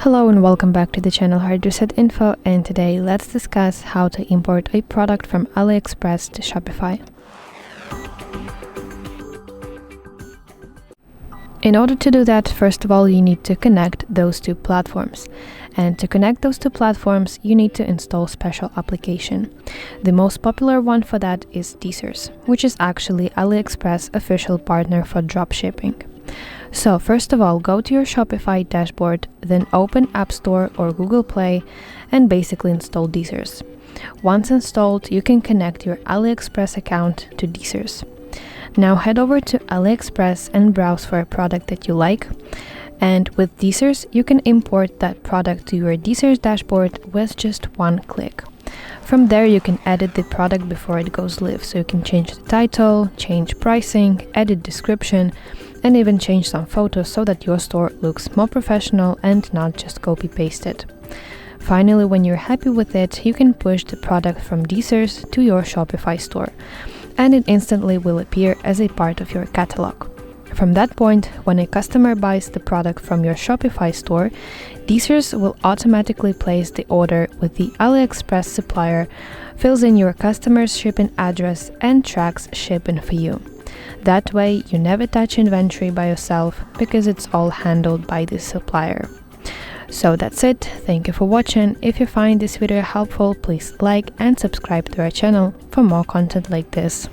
Hello and welcome back to the channel HardReset.Info, and today let's discuss how to import a product from AliExpress to Shopify. In order to do that, first of all, you need to connect those two platforms. And to connect those two platforms, you need to install special application. The most popular one for that is Deezers, which is actually AliExpress official partner for dropshipping. So first of all, go to your Shopify dashboard, then open App Store or Google Play and basically install Deezers. Once installed, you can connect your AliExpress account to Deezers. Now head over to AliExpress and browse for a product that you like. And with Deezers, you can import that product to your Deezers dashboard with just one click. From there, you can edit the product before it goes live. So you can change the title, change pricing, edit description, and even change some photos so that your store looks more professional and not just copy-pasted. Finally, when you're happy with it, you can push the product from Deezers to your Shopify store, and it instantly will appear as a part of your catalog. From that point, when a customer buys the product from your Shopify store, Deezers will automatically place the order with the AliExpress supplier, fills in your customer's shipping address, and tracks shipping for you. That way, you never touch inventory by yourself because it's all handled by the supplier. So that's it. Thank you for watching. If you find this video helpful, please like and subscribe to our channel for more content like this.